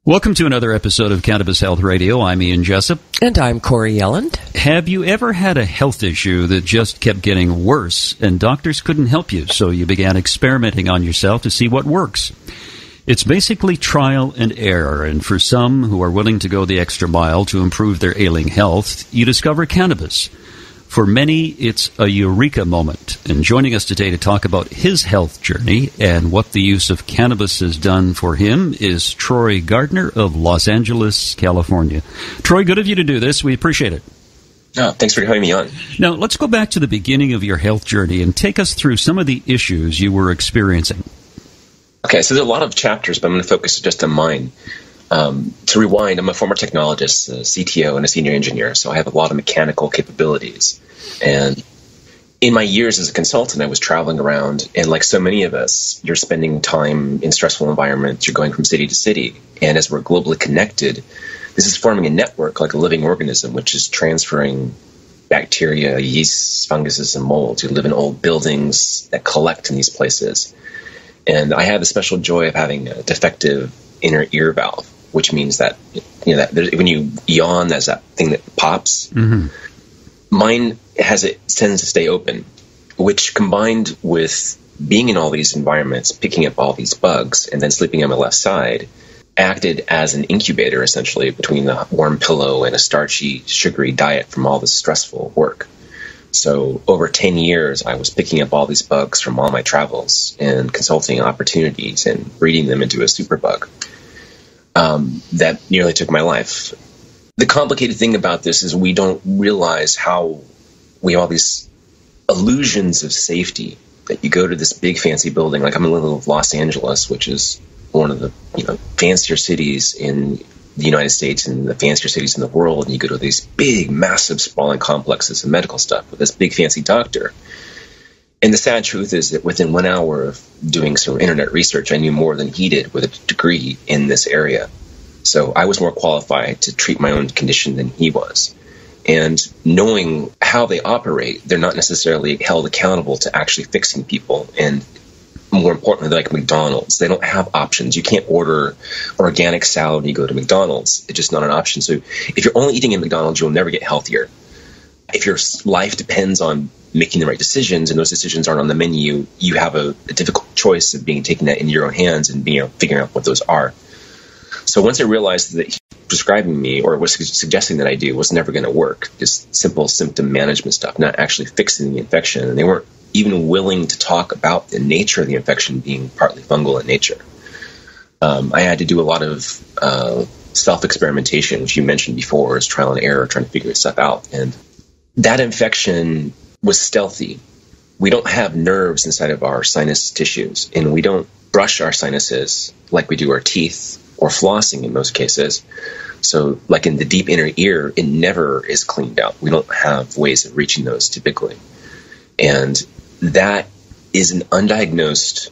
Welcome to another episode of Cannabis Health Radio. I'm Ian Jessup. And I'm Corey Yelland. Have you ever had a health issue that just kept getting worse and doctors couldn't help you, so you began experimenting on yourself to see what works? It's basically trial and error, and for some who are willing to go the extra mile to improve their ailing health, you discover cannabis. For many, it's a eureka moment. And joining us today to talk about his health journey and what the use of cannabis has done for him is Troy Gardner of Los Angeles, California. Troy, good of you to do this. We appreciate it. Oh, thanks for having me on. Now, let's go back to the beginning of your health journey and take us through some of the issues you were experiencing. Okay, so there's a lot of chapters, but I'm going to focus just on mine. To rewind, I'm a former technologist, a CTO, and a senior engineer, so I have a lot of mechanical capabilities. And in my years as a consultant, I was traveling around, and like so many of us, you're spending time in stressful environments, you're going from city to city, and as we're globally connected, this is forming a network like a living organism, which is transferring bacteria, yeasts, funguses, and molds who live in old buildings that collect in these places. And I had the special joy of having a defective inner ear valve, which means that, that when you yawn, there's that thing that pops. Mm-hmm. Mine tends to stay open, which combined with being in all these environments, picking up all these bugs, and then sleeping on my left side, acted as an incubator, essentially, between the warm pillow and a starchy, sugary diet from all this stressful work. So over 10 years, I was picking up all these bugs from all my travels and consulting opportunities and breeding them into a superbug. That nearly took my life. The complicated thing about this is we don't realize how we have all these illusions of safety, that you go to this big fancy building, like I'm in the middle of Los Angeles, which is one of the fancier cities in the United States and the fancier cities in the world, and you go to these big, massive, sprawling complexes of medical stuff with this big fancy doctor. And the sad truth is that within 1 hour of doing some internet research, I knew more than he did with a degree in this area. So I was more qualified to treat my own condition than he was. And knowing how they operate, they're not necessarily held accountable to actually fixing people. And more importantly, like McDonald's, they don't have options. You can't order organic salad when you go to McDonald's. It's just not an option. So if you're only eating at McDonald's, you'll never get healthier. If your life depends on making the right decisions and those decisions aren't on the menu, you have a difficult choice of taking that into your own hands and figuring out what those are. So once I realized that prescribing me or was suggesting that I do was never going to work, just simple symptom management stuff, not actually fixing the infection, and they weren't even willing to talk about the nature of the infection being partly fungal in nature. I had to do a lot of self-experimentation, which you mentioned before, is trial and error, trying to figure stuff out. And that infection was stealthy. We don't have nerves inside of our sinus tissues, and we don't brush our sinuses like we do our teeth or flossing in most cases. So like in the deep inner ear, it never is cleaned out. We don't have ways of reaching those typically. And that is an undiagnosed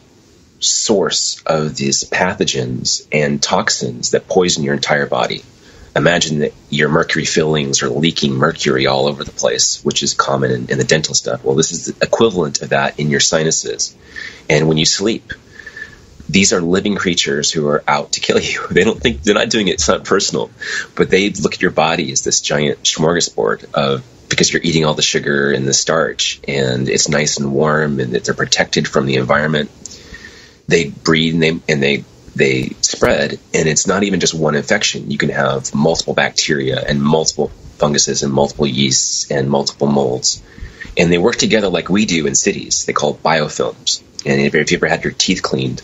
source of these pathogens and toxins that poison your entire body. Imagine that your mercury fillings are leaking mercury all over the place, which is common in the dental stuff. Well, this is the equivalent of that in your sinuses. And when you sleep, these are living creatures who are out to kill you. They're not doing it, it's not personal, but they look at your body as this giant smorgasbord because you're eating all the sugar and the starch, and it's nice and warm, and that they're protected from the environment. They breed and they spread, and it's not even just one infection. You can have multiple bacteria and multiple funguses and multiple yeasts and multiple molds, and they work together like we do in cities. They call it biofilms. And if you ever had your teeth cleaned,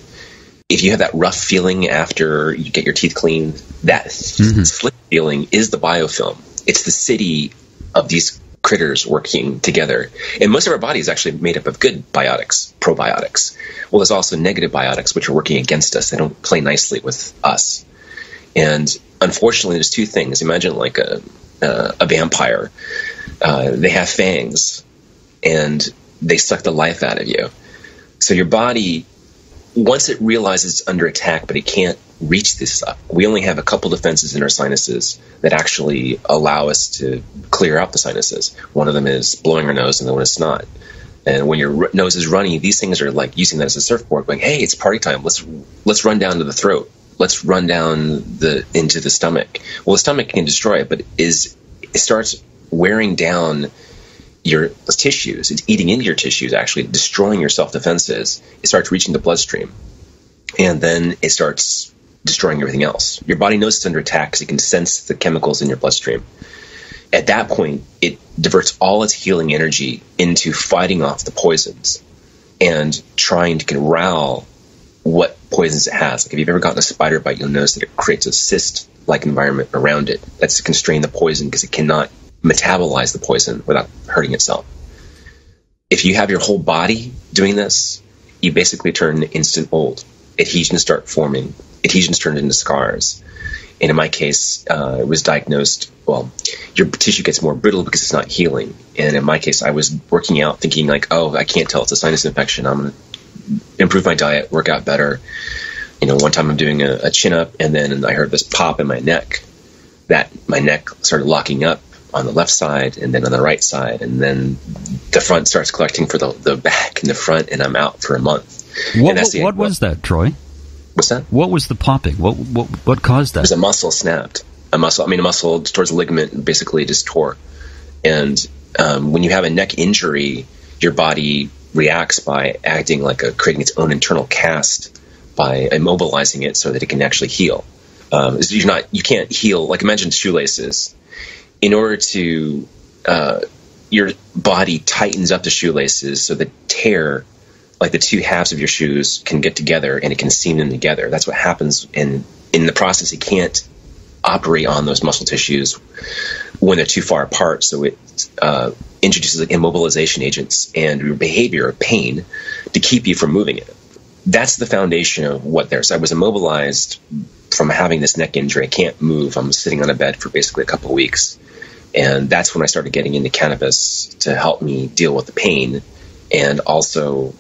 if you have that rough feeling after you get your teeth cleaned, that slip feeling is the biofilm. It's the city of these critters working together. And most of our body is actually made up of good biotics, probiotics. Well, there's also negative biotics, which are working against us. They don't play nicely with us. And unfortunately, there's two things. Imagine like a vampire. They have fangs, and they suck the life out of you. So your body, once it realizes it's under attack, but it can't reach this stuff, we only have a couple defenses in our sinuses that actually allow us to clear out the sinuses. One of them is blowing our nose, and the other one is snot. And when your nose is runny, these things are like using that as a surfboard, going, "Hey, it's party time. Let's run down to the throat." let's run down into the stomach. Well, the stomach can destroy it, but it starts wearing down your tissues. It's eating into your tissues, actually destroying your self-defenses. It starts reaching the bloodstream, and then it starts destroying everything else. Your body knows it's under attack because it can sense the chemicals in your bloodstream. At that point, it diverts all its healing energy into fighting off the poisons and trying to corral what poisons it has. Like if you've ever gotten a spider bite, you'll notice that it creates a cyst-like environment around it. That's to constrain the poison because it cannot metabolize the poison without hurting itself. If you have your whole body doing this, you basically turn instant old. Adhesions start forming. Adhesions turn into scars. And in my case, it was diagnosed, well, your tissue gets more brittle because it's not healing. And in my case, I was working out thinking like, oh, I can't tell it's a sinus infection. I'm going to improve my diet, work out better. One time I'm doing a chin-up, and then I heard this pop in my neck. That my neck started locking up on the left side and then on the right side. And then the front starts collecting for the back and the front, and I'm out for a month. What was that, Troy? What's that? What was the popping? What caused that? It was a muscle snapped. A muscle towards a ligament basically just tore. And when you have a neck injury, your body reacts by creating its own internal cast by immobilizing it so that it can actually heal. You can't heal, like imagine shoelaces. In order to, your body tightens up the shoelaces so the tear, like the two halves of your shoes can get together and it can seam them together. That's what happens in the process. It can't operate on those muscle tissues when they're too far apart. So it introduces like immobilization agents and your behavior of pain to keep you from moving it. That's the foundation of what there is. I was immobilized from having this neck injury. I can't move. I'm sitting on a bed for basically a couple of weeks. And that's when I started getting into cannabis to help me deal with the pain and also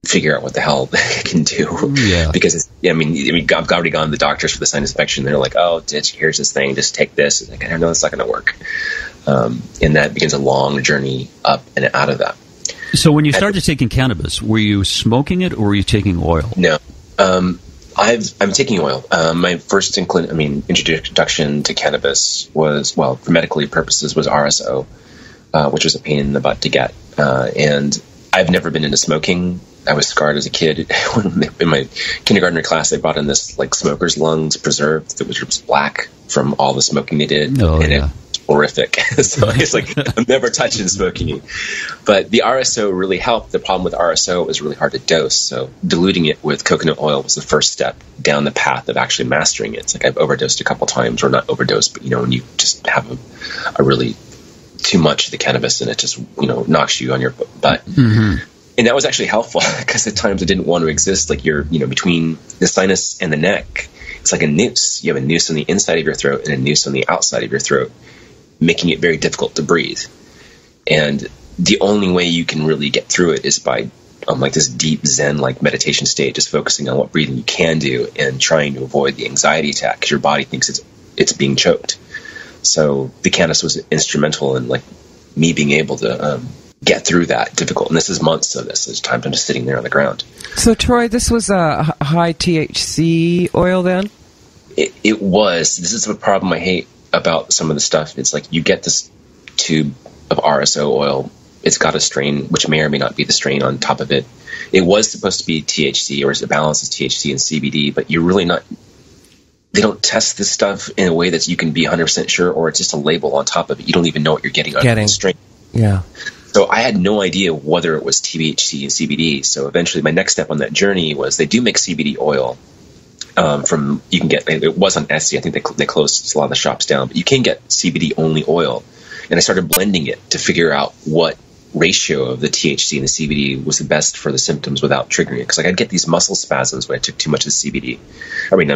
figure out what the hell I can do. Yeah. Because, I've already gone to the doctors for the sinus infection. They're like, oh, here's this thing. Just take this. And I know it's not going to work. And that begins a long journey up and out of that. So when you started taking cannabis, were you smoking it or were you taking oil? No. I'm taking oil. My first introduction to cannabis was, well, for medical purposes, was RSO, which was a pain in the butt to get. And I've never been into smoking. I was scarred as a kid. In my kindergartner class, they brought in this like smoker's lungs preserve that was just black from all the smoking they did. Oh, and yeah. It was horrific. So it's like, I'm never touching smoking. But the RSO really helped. The problem with RSO, it was really hard to dose. So diluting it with coconut oil was the first step down the path of actually mastering it. It's like I've overdosed a couple times, or not overdosed, but when you just have a really too much of the cannabis and it just knocks you on your butt. Mm-hmm. And that was actually helpful because at times it didn't want to exist. Like you're between the sinus and the neck, it's like a noose. You have a noose on the inside of your throat and a noose on the outside of your throat, making it very difficult to breathe. And the only way you can really get through it is by like this deep Zen like meditation state, just focusing on what breathing you can do and trying to avoid the anxiety attack because your body thinks it's being choked. So the cannabis was instrumental in like me being able to get through that difficult. And this is months of this. There's times I'm just sitting there on the ground. So Troy, this was a high THC oil then? It was. This is the problem I hate about some of the stuff. It's like you get this tube of RSO oil. It's got a strain, which may or may not be the strain on top of it. It was supposed to be THC, or it balances THC and CBD, but you're really not. They don't test this stuff in a way that you can be 100% sure, or it's just a label on top of it. You don't even know what you're getting out of the strain. Yeah. So I had no idea whether it was THC and CBD. So eventually my next step on that journey was they do make CBD oil you can get, it was on Etsy. I think they closed a lot of the shops down, but you can get CBD only oil. And I started blending it to figure out what ratio of the THC and the CBD was the best for the symptoms without triggering it. Because I'd get these muscle spasms when I took too much of the CBD.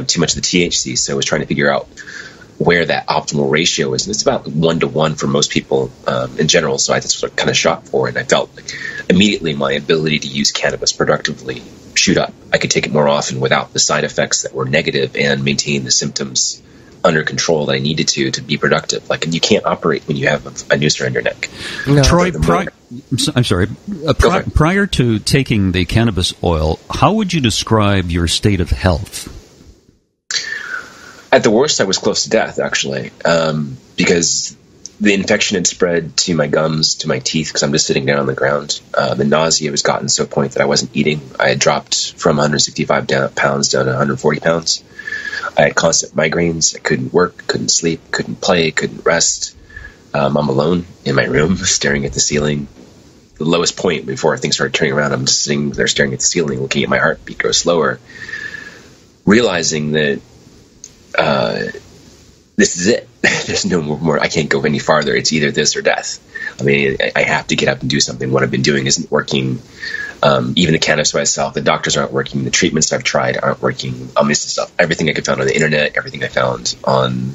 Too much of the THC. So I was trying to figure out where that optimal ratio is. And it's about 1-to-1 for most people in general. So I just kind of shot for it. And I felt like immediately my ability to use cannabis productively shoot up. I could take it more often without the side effects that were negative and maintain the symptoms under control that I needed to be productive. Like you can't operate when you have a noose around your neck. No. Troy, I'm sorry. Prior to taking the cannabis oil, how would you describe your state of health? At the worst, I was close to death, actually, because the infection had spread to my gums, to my teeth, because I'm just sitting down on the ground. The nausea was gotten to a point that I wasn't eating. I had dropped from 165 pounds down to 140 pounds. I had constant migraines. I couldn't work, couldn't sleep, couldn't play, couldn't rest. I'm alone in my room, staring at the ceiling. The lowest point before things started turning around, I'm just sitting there staring at the ceiling, looking at my heartbeat go slower, realizing that this is it. There's no more. I can't go any farther. It's either this or death. I mean, I have to get up and do something. What I've been doing isn't working. Even the cannabis by itself, the doctors aren't working. The treatments I've tried aren't working. This stuff, everything I could find on the internet, everything I found on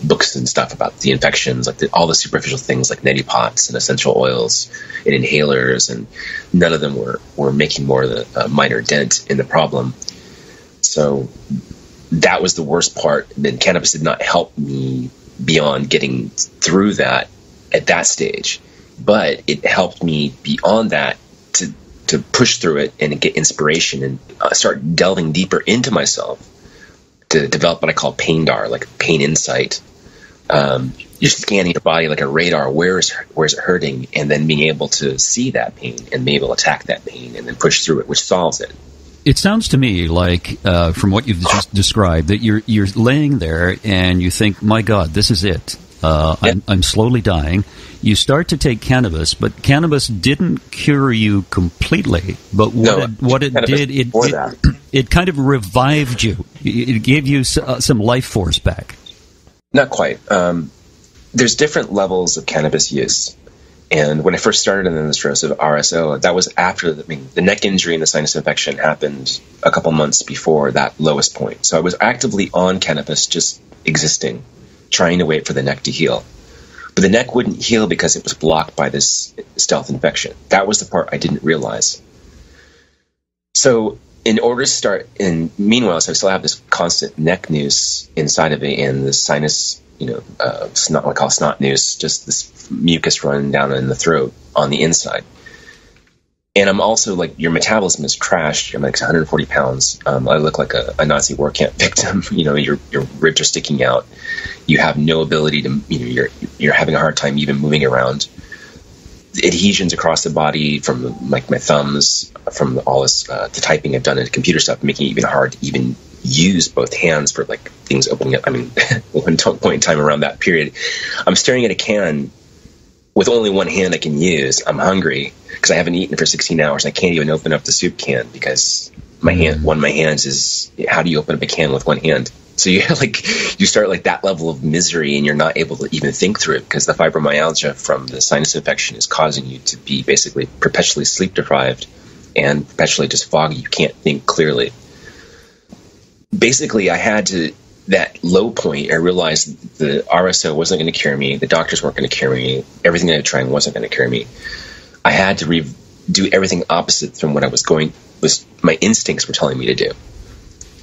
books and stuff about the infections, like all the superficial things like neti pots and essential oils and inhalers, and none of them were making more than a minor dent in the problem. So that was the worst part. Then cannabis did not help me beyond getting through that at that stage, but it helped me beyond that to push through it and get inspiration and start delving deeper into myself to develop what I call pain DAR, like pain insight. You're scanning your body like a radar. Where is it hurting? And then being able to see that pain and be able to attack that pain and then push through it, which solves it. It sounds to me like, from what you've just described, that you're laying there and you think, "My God, this is it. I'm slowly dying." You start to take cannabis, but cannabis didn't cure you completely. But what it did, it kind of revived you. It gave you some life force back. Not quite. There's different levels of cannabis use. And when I first started in this dose of RSO, that was after the neck injury and the sinus infection happened a couple months before that lowest point. So I was actively on cannabis, just existing, trying to wait for the neck to heal. But the neck wouldn't heal because it was blocked by this stealth infection. That was the part I didn't realize. So in order to start, meanwhile, so I still have this constant neck noose inside of it and the sinus, snot, what I call snot noose, just this mucus running down in the throat on the inside. And I'm also like, your metabolism is trashed. I'm like 140 pounds. I look like a Nazi war camp victim. Your ribs are sticking out. You have no ability to, you're having a hard time even moving around. The adhesions across the body from like my thumbs, from all this, the typing I've done in computer stuff, making it even hard to even use both hands for like things opening up. I mean, one point in time around that period, I'm staring at a can with only one hand I can use. I'm hungry because I haven't eaten for 16 hours. I can't even open up the soup can because one of my hands is, how do you open up a can with one hand? So you start like that level of misery and you're not able to even think through it because the fibromyalgia from the sinus infection is causing you to be basically perpetually sleep deprived and perpetually just foggy. You can't think clearly. Basically, I had to, that low point, I realized the RSO wasn't going to cure me. The doctors weren't going to cure me. Everything I was trying wasn't going to cure me. I had to do everything opposite from what my instincts were telling me to do.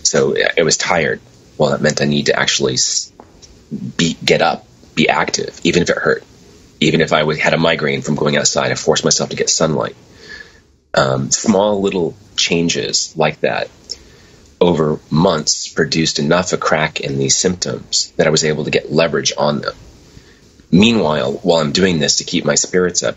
So I was tired. Well, that meant I need to actually get up, be active, even if it hurt. Even if I had a migraine from going outside, I forced myself to get sunlight. Small little changes like that over months produced enough a crack in these symptoms that I was able to get leverage on them. Meanwhile, while I'm doing this to keep my spirits up,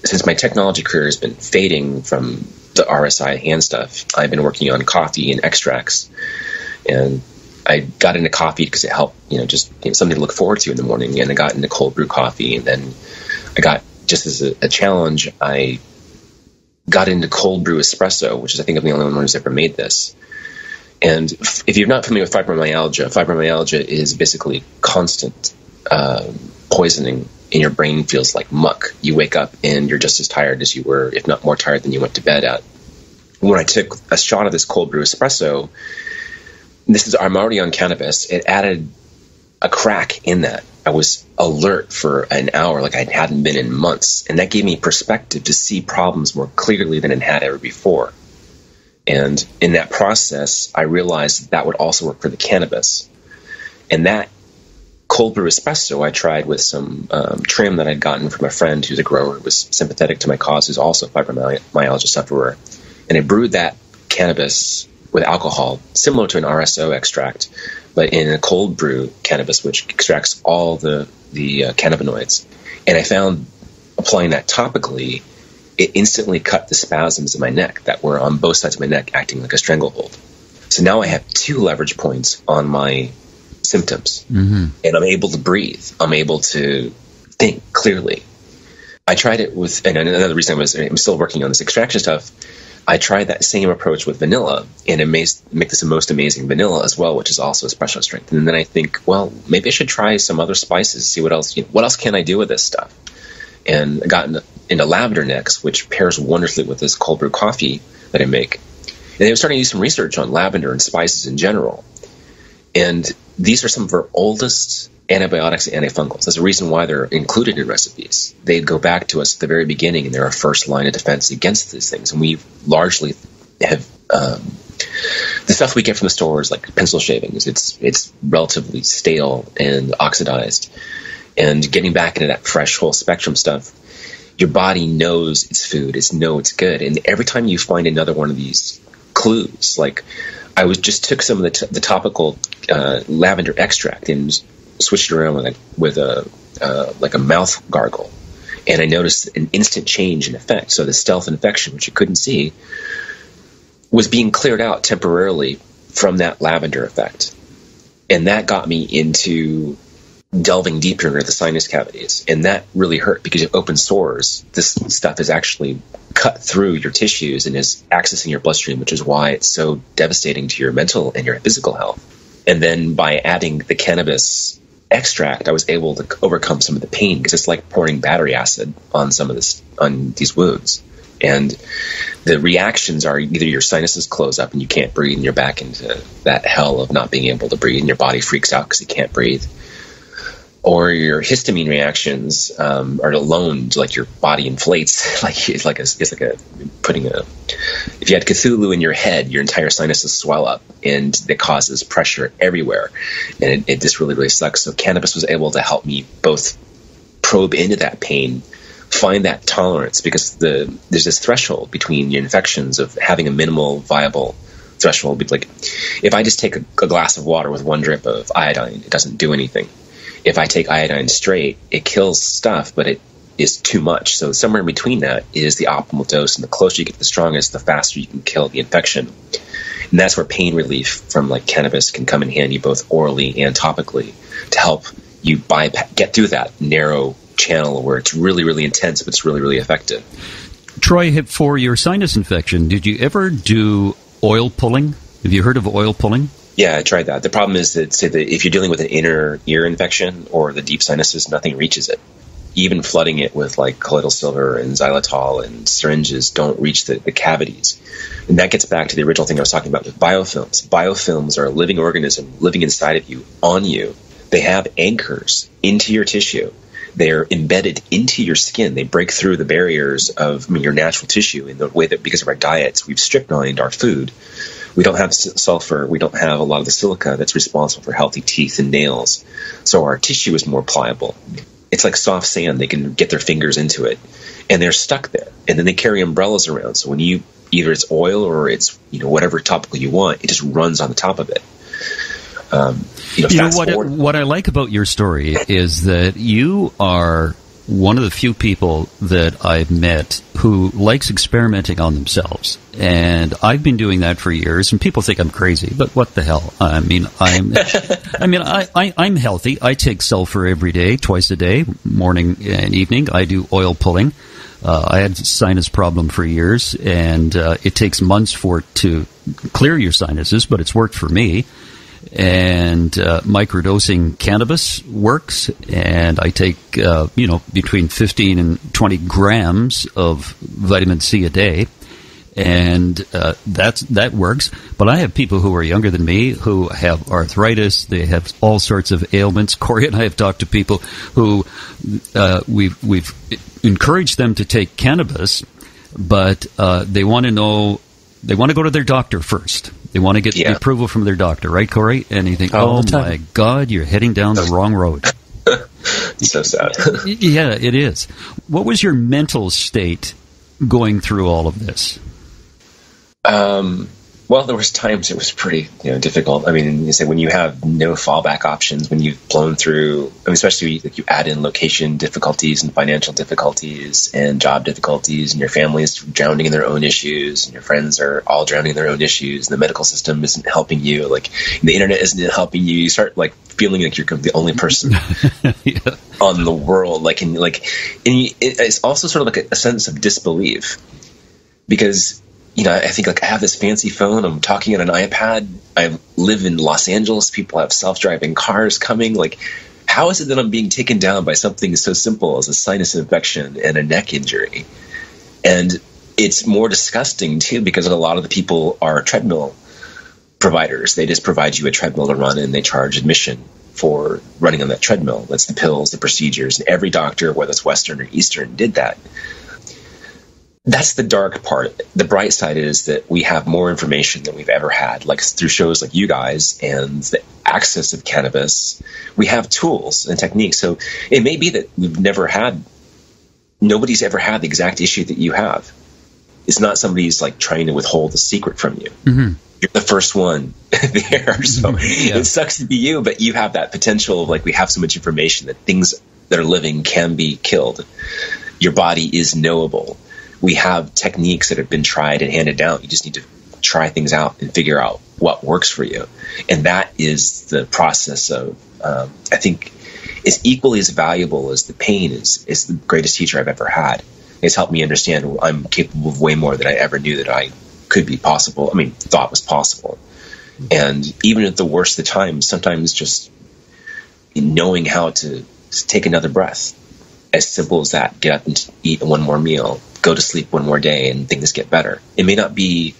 since my technology career has been fading from the RSI hand stuff, I've been working on coffee and extracts. And I got into coffee because it helped, just something to look forward to in the morning. And I got into cold brew coffee. And then I got, just as a challenge, I got into cold brew espresso, which is, I think, I'm the only one who's ever made this. And if you're not familiar with fibromyalgia is basically constant poisoning, and your brain feels like muck. You wake up and you're just as tired as you were, if not more tired than you went to bed at. When I took a shot of this cold brew espresso, I'm already on cannabis, it added a crack in that. I was alert for an hour like I hadn't been in months, and that gave me perspective to see problems more clearly than it had ever before. And in that process, I realized that would also work for the cannabis. And that cold brew espresso I tried with some trim that I'd gotten from a friend who's a grower who was sympathetic to my cause, who's also a fibromyalgia sufferer. And I brewed that cannabis with alcohol, similar to an RSO extract, but in a cold brew cannabis, which extracts all the cannabinoids. And I found applying that topically, it instantly cut the spasms in my neck that were on both sides of my neck, acting like a stranglehold. So now I have 2 leverage points on my symptoms, and I'm able to breathe. I'm able to think clearly. I tried it with, and another reason I'm still working on this extraction stuff, I tried that same approach with vanilla, and make this the most amazing vanilla as well, which is also espresso strength. And then I think, well, maybe I should try some other spices, see what else can I do with this stuff. And I got into lavender next, which pairs wonderfully with this cold brew coffee that I make. And I was starting to do some research on lavender and spices in general. And these are some of our oldest antibiotics and antifungals. There's a reason why they're included in recipes. They go back to us at the very beginning, and they're our first line of defense against these things. And we largely have the stuff we get from the stores, like pencil shavings. It's relatively stale and oxidized. And getting back into that fresh whole spectrum stuff, your body knows it's food. It's good. And every time you find another one of these clues, like I just took some of the topical lavender extract and switched it around with a mouth gargle, and I noticed an instant change in effect. So the stealth infection, which you couldn't see, was being cleared out temporarily from that lavender effect, and that got me into delving deeper into the sinus cavities, and that really hurt because of open sores. This stuff is actually cut through your tissues and is accessing your bloodstream, which is why it's so devastating to your mental and your physical health. And then by adding the cannabis extract, I was able to overcome some of the pain, because it's like pouring battery acid on on these wounds. And the reactions are either your sinuses close up and you can't breathe and you're back into that hell of not being able to breathe and your body freaks out because you can't breathe, or your histamine reactions are alone, like your body inflates, if you had Cthulhu in your head, your entire sinuses swell up, and it causes pressure everywhere, and it just really, really sucks. So cannabis was able to help me both probe into that pain, find that tolerance, because there's this threshold between your infections of having a minimal viable threshold. Like if I just take a glass of water with 1 drip of iodine, it doesn't do anything. If I take iodine straight, it kills stuff, but it is too much. So somewhere in between that is the optimal dose, and the closer you get to the strongest, the faster you can kill the infection. And that's where pain relief from like cannabis can come in handy, both orally and topically, to help you get through that narrow channel where it's really, really intense, but it's really, really effective. Troy, for your sinus infection, did you ever do oil pulling? Have you heard of oil pulling? Yeah, I tried that. The problem is that if you're dealing with an inner ear infection or the deep sinuses, nothing reaches it. Even flooding it with like colloidal silver and xylitol and syringes don't reach the cavities. And that gets back to the original thing I was talking about with biofilms. Biofilms are a living organism living inside of you, on you. They have anchors into your tissue. They're embedded into your skin. They break through the barriers of your natural tissue in the way that, because of our diets, we've strychnined our food. We don't have sulfur. We don't have a lot of the silica that's responsible for healthy teeth and nails. So our tissue is more pliable. It's like soft sand. They can get their fingers into it, and they're stuck there. And then they carry umbrellas around. So when either it's oil or it's whatever topical you want, it just runs on the top of it. What I like about your story is that you are one of the few people that I've met who likes experimenting on themselves. And I've been doing that for years, and people think I'm crazy, but what the hell? I'm healthy. I take sulfur every day, twice a day, morning and evening. I do oil pulling. I had a sinus problem for years, and it takes months for it to clear your sinuses, but it's worked for me. And microdosing cannabis works, and I take between 15 and 20 grams of vitamin C a day, and that works. But I have people who are younger than me who have arthritis. They have all sorts of ailments. Corey and I have talked to people who we've encouraged them to take cannabis, but they want to know. They want to go to their doctor first. They want to get the approval from their doctor, right, Corey? And you think, oh my God, you're heading down the wrong road. So sad. Yeah, it is. What was your mental state going through all of this? Well, there was times it was pretty, difficult. I mean, you say when you have no fallback options, when you've blown through, especially like you add in location difficulties and financial difficulties and job difficulties, and your family is drowning in their own issues, and your friends are all drowning in their own issues, and the medical system isn't helping you, like the internet isn't helping you. You start like feeling like you're the only person on the world. It's also sort of like a sense of disbelief, because I think like I have this fancy phone. I'm talking on an iPad. I live in Los Angeles. People have self-driving cars coming. Like, how is it that I'm being taken down by something so simple as a sinus infection and a neck injury? And it's more disgusting too, because a lot of the people are treadmill providers. They just provide you a treadmill to run, and they charge admission for running on that treadmill. That's the pills, the procedures, and every doctor, whether it's Western or Eastern, did that. That's the dark part. The bright side is that we have more information than we've ever had, like through shows like you guys and the access of cannabis. We have tools and techniques. So it may be that nobody's ever had the exact issue that you have. It's not somebody's like trying to withhold the secret from you. Mm-hmm. You're the first one there. So It sucks to be you, but you have that potential of like, we have so much information that things that are living can be killed. Your body is knowable. We have techniques that have been tried and handed down. You just need to try things out and figure out what works for you. And that is the process of, I think, is equally as valuable as the pain is the greatest teacher I've ever had. It's helped me understand I'm capable of way more than I ever knew that I could be possible. I mean, thought was possible. And even at the worst of the times, sometimes just knowing how to take another breath, as simple as that, get up and eat one more meal, go to sleep one more day, and things get better. It may not be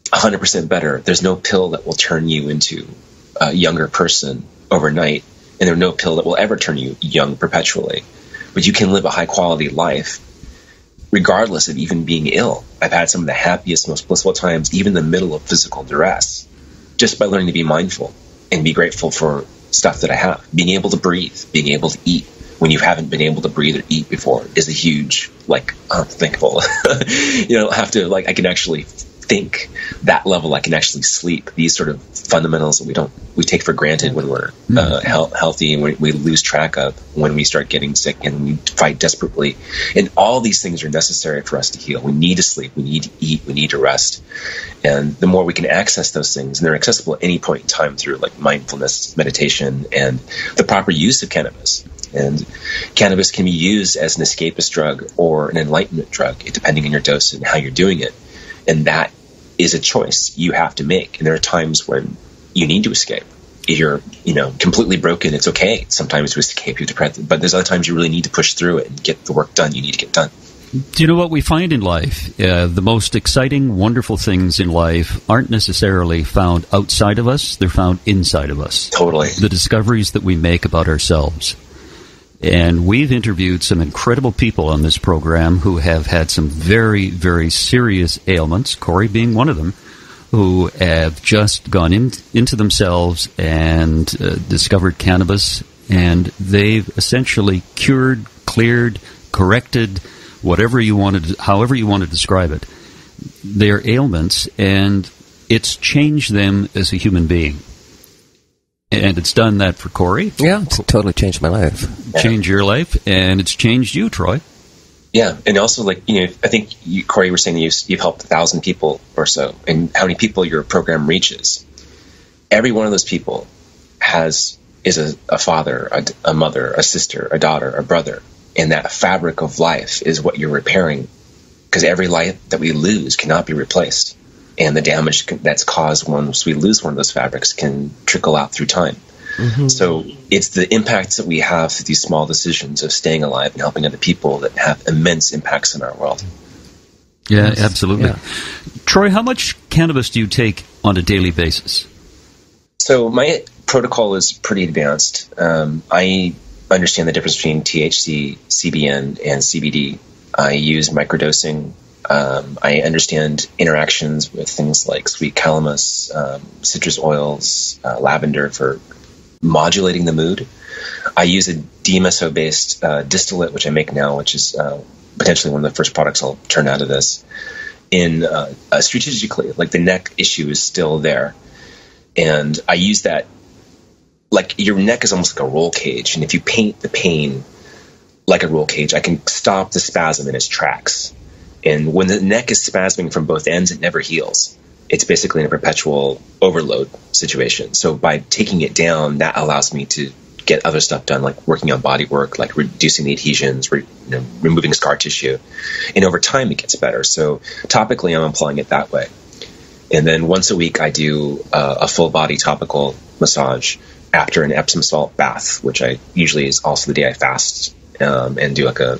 100% better. There's no pill that will turn you into a younger person overnight, and there's no pill that will ever turn you young perpetually. But you can live a high-quality life regardless of even being ill. I've had some of the happiest, most blissful times, even in the middle of physical duress, just by learning to be mindful and be grateful for stuff that I have. Being able to breathe, being able to eat when you haven't been able to breathe or eat before is a huge, unthinkable. Have to, I can actually think that level. I can actually sleep. These sort of fundamentals that we take for granted when we're healthy, and we lose track of when we start getting sick, and we fight desperately. And all these things are necessary for us to heal. We need to sleep. We need to eat. We need to rest. And the more we can access those things, and they're accessible at any point in time through mindfulness, meditation, and the proper use of cannabis. And cannabis can be used as an escapist drug or an enlightenment drug, depending on your dose and how you're doing it. And that is a choice you have to make. And there are times when you need to escape. If you're, completely broken, it's okay sometimes to escape your depression. But there's other times you really need to push through it and get the work done you need to get done. Do you know what we find in life? The most exciting, wonderful things in life aren't necessarily found outside of us. They're found inside of us. Totally. The discoveries that we make about ourselves. And we've interviewed some incredible people on this program who have had some very, very serious ailments, Corey being one of them, who have just gone into themselves and discovered cannabis, and they've essentially cured, cleared, corrected, however you want to describe it, their ailments, and it's changed them as a human being. And it's done that for Corey. Yeah, it's totally changed my life. Changed your life, and it's changed you, Troy. Yeah, and also, I think Corey, you were saying you've helped 1,000 people or so, and how many people your program reaches. Every one of those people is a father, a mother, a sister, a daughter, a brother, and that fabric of life is what you're repairing, because every life that we lose cannot be replaced. And the damage that's caused once we lose one of those fabrics can trickle out through time. Mm-hmm. So it's the impacts that we have through these small decisions of staying alive and helping other people that have immense impacts in our world. Yeah, absolutely. Yeah. Troy, how much cannabis do you take on a daily basis? So my protocol is pretty advanced. I understand the difference between THC, CBN, and CBD. I use microdosing. I understand interactions with things like sweet calamus, citrus oils, lavender for modulating the mood. I use a DMSO-based distillate, which I make now, which is potentially one of the first products I'll turn out of this. in strategically, like the neck issue is still there. And I use that, like your neck is almost like a roll cage. And if you paint the pain like a roll cage, I can stop the spasm in its tracks. And when the neck is spasming from both ends, it never heals. It's basically in a perpetual overload situation. So by taking it down, that allows me to get other stuff done, like working on body work, like reducing the adhesions, removing scar tissue. And over time, it gets better. So topically, I'm applying it that way. And then once a week, I do a full body topical massage after an Epsom salt bath, which I usually is also the day I fast, and do like a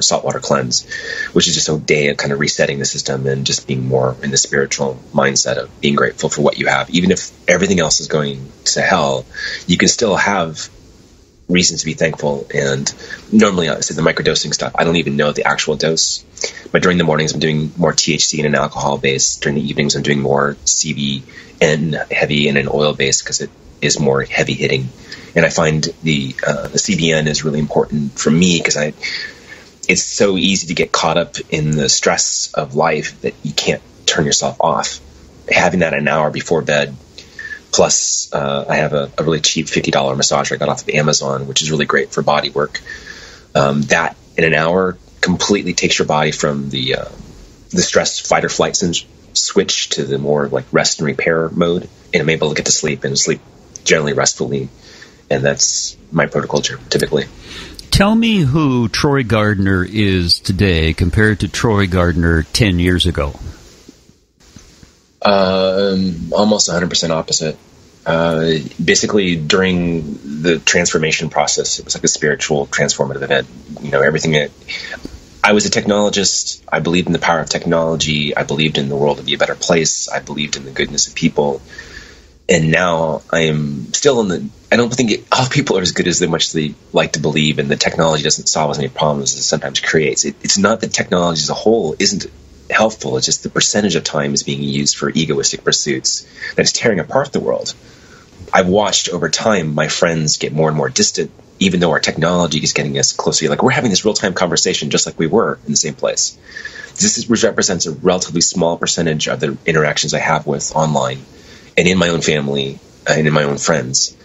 saltwater cleanse, which is just a day of kind of resetting the system and just being more in the spiritual mindset of being grateful for what you have. Even if everything else is going to hell, you can still have reasons to be thankful. And normally, I say the microdosing stuff, I don't even know the actual dose. But during the mornings, I'm doing more THC and an alcohol base. During the evenings, I'm doing more CBN heavy and an oil base because it is more heavy hitting. And I find the CBN is really important for me because it's so easy to get caught up in the stress of life that you can't turn yourself off. Having that an hour before bed, plus I have a really cheap $50 massager I got off of Amazon, which is really great for body work. That in an hour completely takes your body from the stress fight or flight switch to the more like rest and repair mode, and I'm able to get to sleep and sleep generally restfully. And that's my protocol typically. Tell me who Troy Gardner is today compared to Troy Gardner 10 years ago. Almost 100% opposite. Basically, during the transformation process, it was like a spiritual transformative event. Everything. I was a technologist. I believed in the power of technology. I believed in the world to be a better place. I believed in the goodness of people. And now I am still I don't think all people are as good as much as they like to believe, and the technology doesn't solve as many problems as it sometimes creates. It's not that technology as a whole isn't helpful. It's just the percentage of time is being used for egoistic pursuits that is tearing apart the world. I've watched over time my friends get more and more distant, even though our technology is getting us closer. Like we're having this real-time conversation just like we were in the same place. This represents a relatively small percentage of the interactions I have with online and in my own family and in my own friends.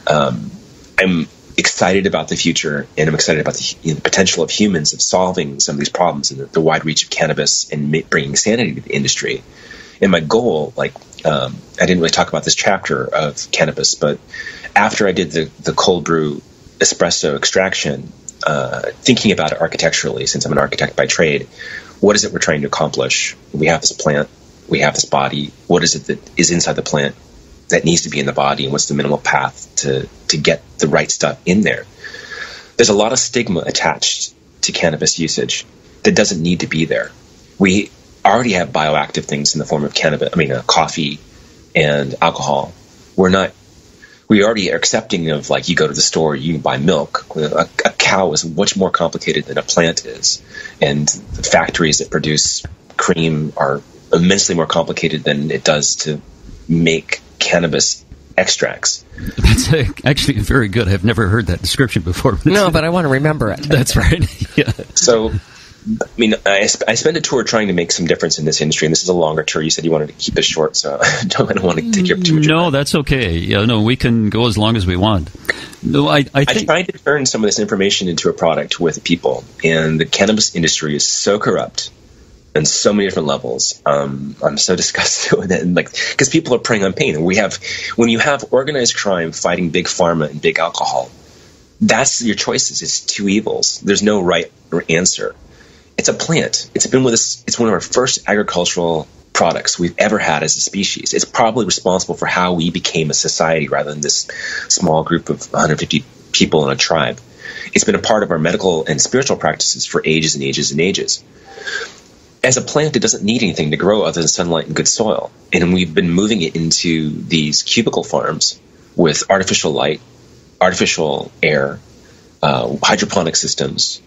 I'm excited about the future, and I'm excited about the potential of humans of solving some of these problems and the wide reach of cannabis and bringing sanity to the industry. And my goal, I didn't really talk about this chapter of cannabis, but after I did the cold brew espresso extraction, thinking about it architecturally, since I'm an architect by trade, what is it we're trying to accomplish? We have this plant, we have this body. What is it that is inside the plant that needs to be in the body, and what's the minimal path to get the right stuff in there? There's a lot of stigma attached to cannabis usage that doesn't need to be there. We already have bioactive things in the form of coffee and alcohol. We already are accepting of, like, you go to the store, you can buy milk. A cow is much more complicated than a plant is. And the factories that produce cream are immensely more complicated than it does to make cannabis extracts. That's actually very good. I've never heard that description before. No, but I want to remember it. That's right. Yeah. So, I spent a tour trying to make some difference in this industry, and this is a longer tour. You said you wanted to keep it short, so I don't want to take up too much. No, that's okay. Yeah, no, we can go as long as we want. No, I tried to turn some of this information into a product with people, and the cannabis industry is so corrupt on so many different levels. I'm so disgusted with it, because people are preying on pain. And when you have organized crime fighting big pharma and big alcohol, that's your choices. It's two evils. There's no right answer. It's a plant. It's been with us. It's one of our first agricultural products we've ever had as a species. It's probably responsible for how we became a society rather than this small group of 150 people in a tribe. It's been a part of our medical and spiritual practices for ages and ages and ages. As a plant, it doesn't need anything to grow other than sunlight and good soil. And we've been moving it into these cubicle farms with artificial light, artificial air, hydroponic systems,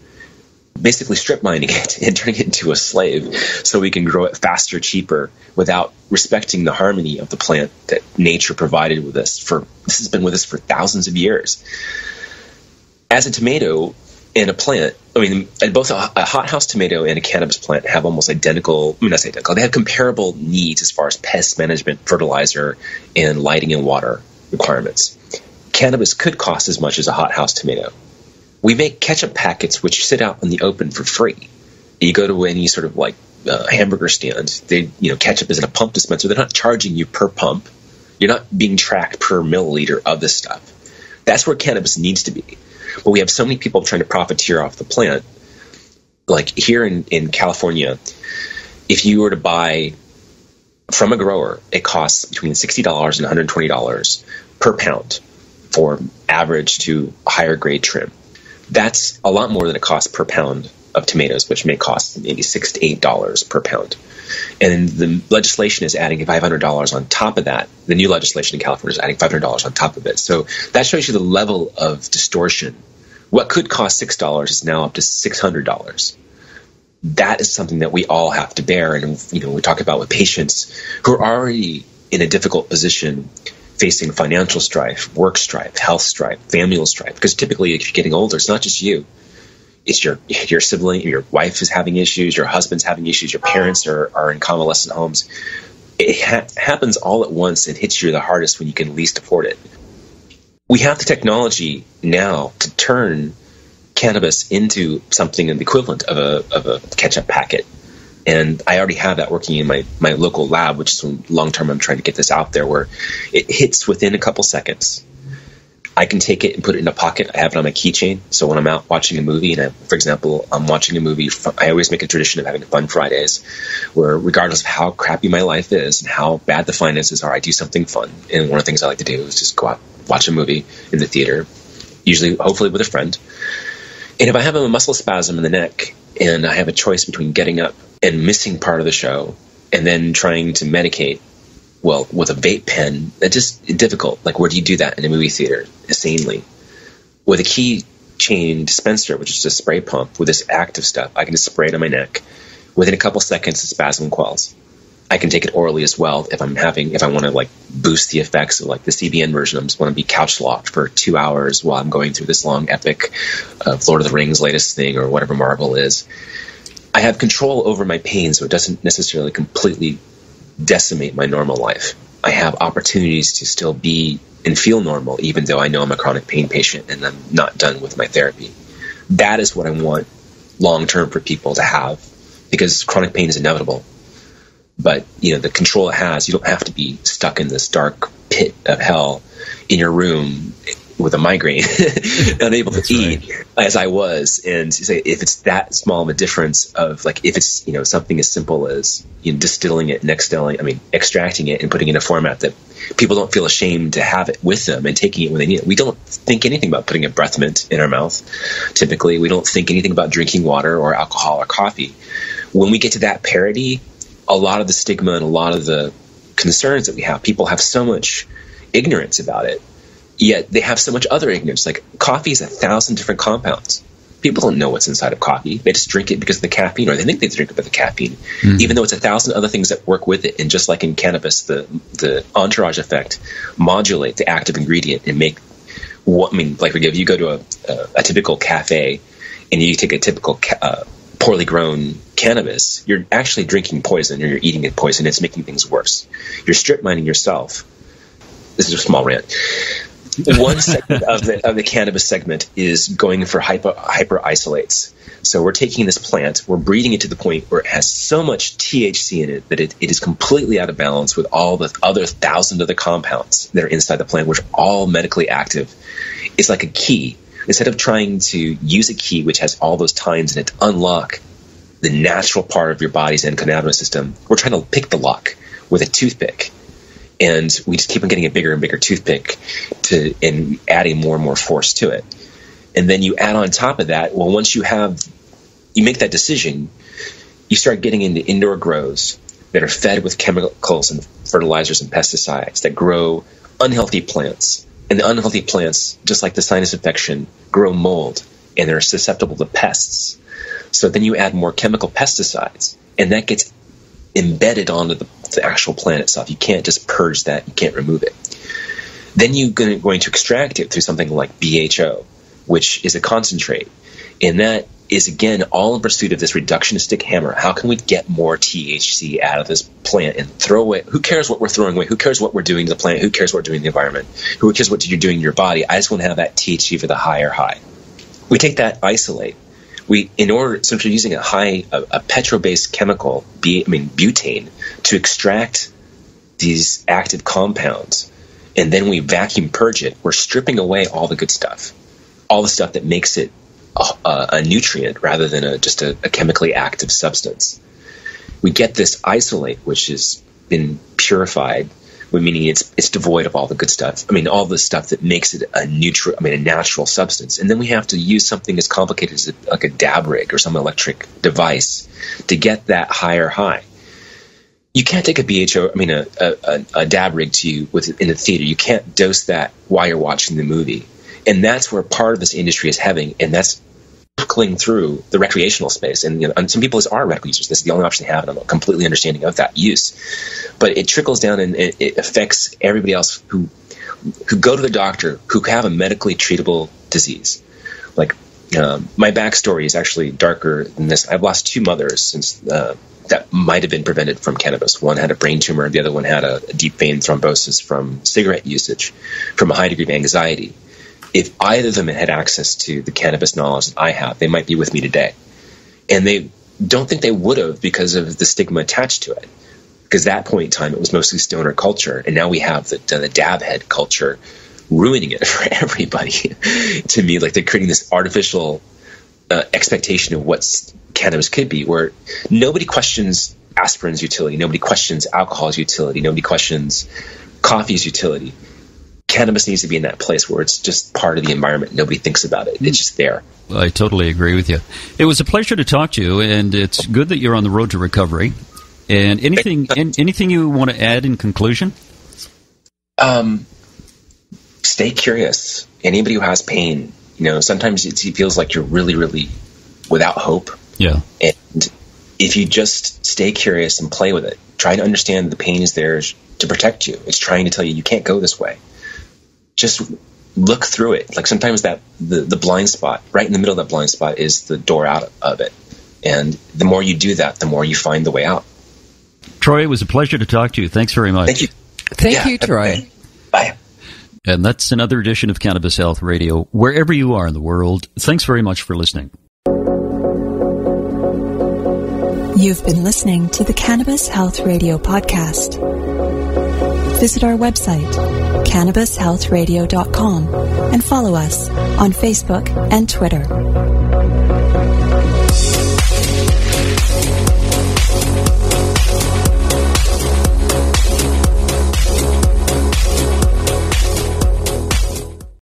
basically strip mining it and turning it into a slave so we can grow it faster, cheaper, without respecting the harmony of the plant that nature provided with us. This has been with us for thousands of years. As a tomato, and a plant, and both a hothouse tomato and a cannabis plant have almost identical, not say identical, they have comparable needs as far as pest management, fertilizer, and lighting and water requirements. Cannabis could cost as much as a hothouse tomato. We make ketchup packets which sit out in the open for free. You go to any sort of like hamburger stand, ketchup is in a pump dispenser. They're not charging you per pump. You're not being tracked per milliliter of this stuff. That's where cannabis needs to be. But we have so many people trying to profiteer off the plant. Like here in California, if you were to buy from a grower, it costs between $60 and $120 per pound for average to higher grade trim. That's a lot more than it costs per pound of tomatoes, which may cost maybe $6 to $8 per pound. And the legislation is adding $500 on top of that. The new legislation in California is adding $500 on top of it. So that shows you the level of distortion. What could cost $6 is now up to $600. That is something that we all have to bear. And we talk about with patients who are already in a difficult position, facing financial strife, work strife, health strife, familial strife. Because typically, if you're getting older, it's not just you. It's your sibling, your wife is having issues, your husband's having issues, your parents are in convalescent homes. It happens all at once and hits you the hardest when you can least afford it. We have the technology now to turn cannabis into something in the equivalent of a ketchup packet. And I already have that working in my local lab, which is long term I'm trying to get this out there, where it hits within a couple seconds. I can take it and put it in a pocket. I have it on my keychain. So when I'm out watching a movie, and for example, I'm watching a movie, I always make a tradition of having Fun Fridays, where regardless of how crappy my life is and how bad the finances are, I do something fun. And one of the things I like to do is just go out, watch a movie in the theater, usually, hopefully with a friend. And if I have a muscle spasm in the neck and I have a choice between getting up and missing part of the show and then trying to medicate, well, with a vape pen, that's just difficult. Like, where do you do that in a movie theater sanely? With a keychain dispenser, which is just a spray pump with this active stuff, I can just spray it on my neck. Within a couple seconds, the spasm quells. I can take it orally as well if I want to like boost the effects of like the CBN version. I just want to be couch locked for 2 hours while I'm going through this long epic of Lord of the Rings latest thing or whatever Marvel is. I have control over my pain, so it doesn't necessarily completely decimate my normal life. I have opportunities to still be and feel normal, even though I know I'm a chronic pain patient and I'm not done with my therapy. That is what I want long term for people to have, because chronic pain is inevitable. But the control it has, you don't have to be stuck in this dark pit of hell in your room with a migraine, unable to eat, as I was. And say, if it's that small of a difference of like, if it's something as simple as distilling it and extracting it and putting it in a format that people don't feel ashamed to have it with them and taking it when they need it. We don't think anything about putting a breath mint in our mouth. Typically, we don't think anything about drinking water or alcohol or coffee. When we get to that parity, a lot of the stigma and a lot of the concerns that we have, people have so much ignorance about it. Yet they have so much other ignorance. Like, coffee is 1,000 different compounds. People don't know what's inside of coffee. They just drink it because of the caffeine, or they think they drink it because of the caffeine, even though it's 1,000 other things that work with it. And just like in cannabis, the entourage effect modulate the active ingredient and make like if you go to a typical cafe and you take a typical poorly grown cannabis, you're actually drinking poison, or you're eating it poison. It's making things worse. You're strip mining yourself. This is a small rant. One segment of the cannabis segment is going for hyper isolates. So we're taking this plant, we're breeding it to the point where it has so much THC in it that it is completely out of balance with all the other 1,000 other compounds that are inside the plant, which are all medically active. It's like a key. Instead of trying to use a key which has all those tines in it to unlock the natural part of your body's endocannabinoid system, we're trying to pick the lock with a toothpick. And we just keep on getting a bigger and bigger toothpick and adding more and more force to it. And then you add on top of that, well, once you make that decision, you start getting into indoor grows that are fed with chemicals and fertilizers and pesticides that grow unhealthy plants. And the unhealthy plants, just like the sinus infection, grow mold, and they're susceptible to pests. So then you add more chemical pesticides, and that gets embedded onto the actual plant itself. You can't just purge that. You can't remove it. Then you're going to extract it through something like BHO, which is a concentrate. And that is, again, all in pursuit of this reductionistic hammer. How can we get more THC out of this plant and throw away? Who cares what we're throwing away? Who cares what we're doing to the plant? Who cares what we're doing to the environment? Who cares what you're doing in your body? I just want to have that THC for the higher high. We take that isolate. So we're using a petro-based chemical, butane, to extract these active compounds, and then we vacuum purge it. We're stripping away all the good stuff, all the stuff that makes it a nutrient rather than just a chemically active substance. We get this isolate, which has been purified, meaning it's devoid of all the good stuff. All the stuff that makes it a natural substance. And then we have to use something as complicated as like a dab rig or some electric device to get that higher high. You can't take a dab rig to you in a theater. You can't dose that while you're watching the movie. And that's where part of this industry is heading, and that's trickling through the recreational space. And some people are medical users. This is the only option they have, and I'm completely understanding of that use. But it trickles down, and it affects everybody else who go to the doctor who have a medically treatable disease. Like my backstory is actually darker than this. I've lost 2 mothers since that might have been prevented from cannabis. One had a brain tumor, the other one had a deep vein thrombosis from cigarette usage, from a high degree of anxiety. If either of them had access to the cannabis knowledge that I have, they might be with me today. And they don't think they would have because of the stigma attached to it. Because at that point in time, it was mostly stoner culture. And now we have the dab head culture ruining it for everybody. To me, like they're creating this artificial expectation of what cannabis could be, where nobody questions aspirin's utility. Nobody questions alcohol's utility. Nobody questions coffee's utility. Cannabis needs to be in that place where it's just part of the environment. Nobody thinks about it. It's just there. I totally agree with you. It was a pleasure to talk to you, and it's good that you're on the road to recovery. And anything you want to add in conclusion? Stay curious. Anybody who has pain, sometimes it feels like you're really, really without hope. Yeah. And if you just stay curious and play with it, try to understand the pain is there to protect you. It's trying to tell you can't go this way. Just look through it. Like sometimes that the blind spot, right in the middle of that blind spot, is the door out of it. And the more you do that, the more you find the way out. Troy, it was a pleasure to talk to you. Thanks very much. Thank you. Thank you, Troy. Bye. And that's another edition of Cannabis Health Radio. Wherever you are in the world, thanks very much for listening. You've been listening to the Cannabis Health Radio podcast. Visit our website, cannabishealthradio.com, and follow us on Facebook and Twitter.